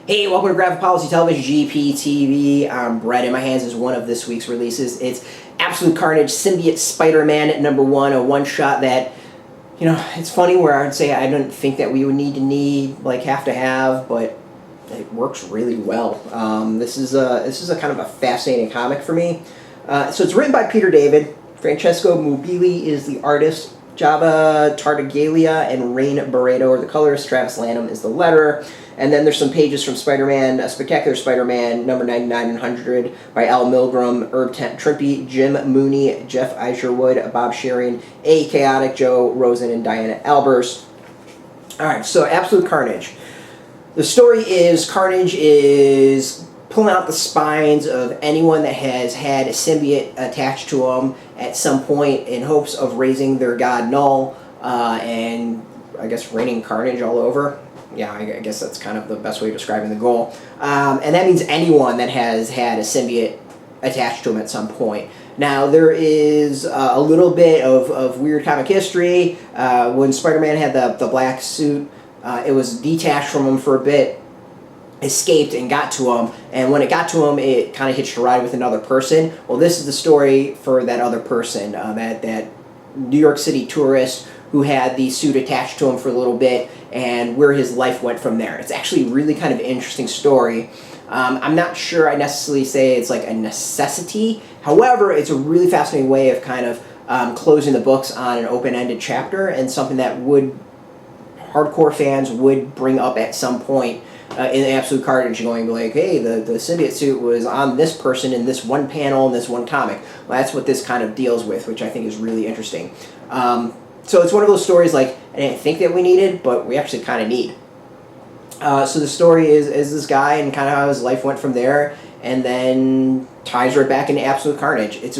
Hey, welcome to Graphic Policy Television, GPTV. I'm Brett. In my hands is one of this week's releases. It's Absolute Carnage, Symbiote Spider-Man #1, a one-shot that, you know, it's funny where I'd say I didn't think that we would have to have, but it works really well. This is a kind of a fascinating comic for me. So it's written by Peter David. Francesco Mobili is the artist. Tartaglia and Rain Beredo are the colorists. Travis Lanham is the letterer. And then there's some pages from Spider-Man, Spectacular Spider-Man, number 99 and 100 by Milgrom, Trimpe, Jim Mooney, Geof, Isherwood, Bob Sharen, Kaotic, Joe, Rosen, and Diana Albers. Alright, so Absolute Carnage. The story is Carnage is pulling out the spines of anyone that has had a symbiote attached to them at some point in hopes of raising their god Null and, I guess, raining carnage all over. Yeah, I guess that's kind of the best way of describing the goal. And that means anyone that has had a symbiote attached to them at some point. Now, there is a little bit of weird comic history. When Spider-Man had the black suit, it was detached from him for a bit, escaped and got to him, and when it got to him, it kind of hitched a ride with another person. Well, this is the story for that other person, that New York City tourist who had the suit attached to him for a little bit, and where his life went from there. It's actually a really kind of interesting story. I'm not sure I necessarily say it's like a necessity. However, it's a really fascinating way of kind of closing the books on an open-ended chapter, and something that hardcore fans would bring up at some point in Absolute Carnage, going like, hey, the symbiote suit was on this person in this one panel in this one comic. Well, that's what this kind of deals with, which I think is really interesting. So it's one of those stories like I didn't think that we needed, but we actually kind of need. So the story is this guy and kind of how his life went from there, and then ties right back into Absolute Carnage. It's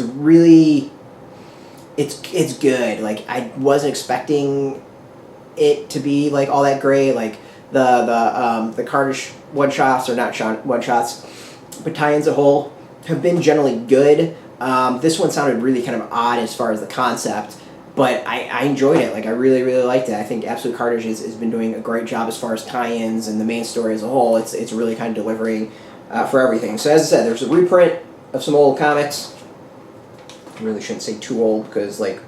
it's good. Like, I wasn't expecting it to be like all that great. Like the Carnage one-shots, or not one-shots, but tie-ins as a whole have been generally good. This one sounded really kind of odd as far as the concept, but I enjoyed it. Like, I really, really liked it. I think Absolute Carnage has been doing a great job as far as tie-ins and the main story as a whole. It's really kind of delivering for everything. So as I said, there's a reprint of some old comics. I really shouldn't say too old, because like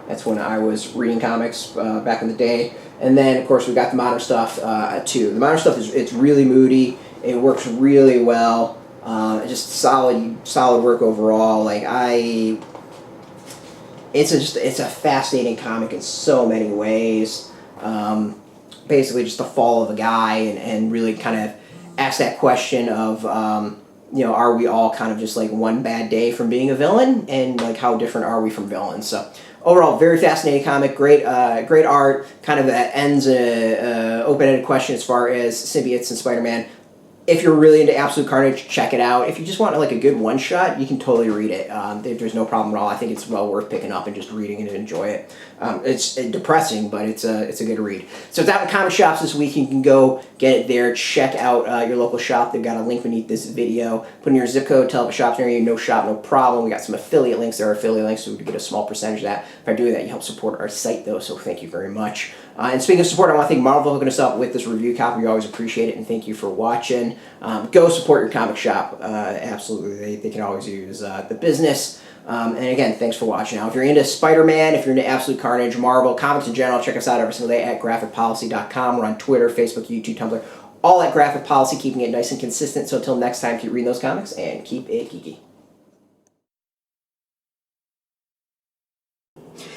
that's when I was reading comics back in the day. And then, of course, we got the modern stuff too. The modern stuff it's really moody. It works really well. Just solid work overall. Like, it's a fascinating comic in so many ways. Basically, just the fall of a guy, and really kind of ask that question of are we all kind of just like one bad day from being a villain, and like how different are we from villains? So overall, very fascinating comic. Great art. Kind of ends a open-ended question as far as symbiotes and Spider-Man. If you're really into Absolute Carnage, check it out. If you just want like a good one-shot, you can totally read it. There's no problem at all. I think it's well worth picking up and just reading it and enjoy it. It's depressing, but it's a good read. So it's out in comic shops this week. You can go get it there. Check out your local shop. They've got a link beneath this video. Put in your zip code, tell them a shop's near you. No shop, no problem. We got some affiliate links. There are affiliate links, so we can get a small percentage of that. By doing that, you help support our site, though, so thank you very much. And speaking of support, I want to thank Marvel for hooking us up with this review copy. We always appreciate it, and thank you for watching. Go support your comic shop. Absolutely, they can always use the business. And again, thanks for watching. Now, if you're into Spider-Man, if you're into Absolute Carnage, Marvel, comics in general, check us out every single day at graphicpolicy.com. We're on Twitter, Facebook, YouTube, Tumblr, all at Graphic Policy, keeping it nice and consistent. So until next time, keep reading those comics and keep it geeky.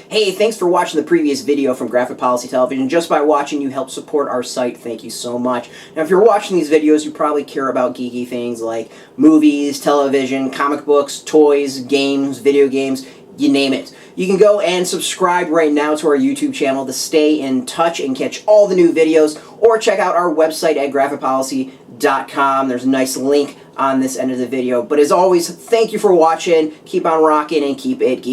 Hey, thanks for watching the previous video from Graphic Policy Television. Just by watching, you help support our site. Thank you so much. Now, if you're watching these videos, you probably care about geeky things like movies, television, comic books, toys, games, video games, you name it. You can go and subscribe right now to our YouTube channel to stay in touch and catch all the new videos, or check out our website at graphicpolicy.com. There's a nice link on this end of the video. But as always, thank you for watching. Keep on rocking and keep it geeky.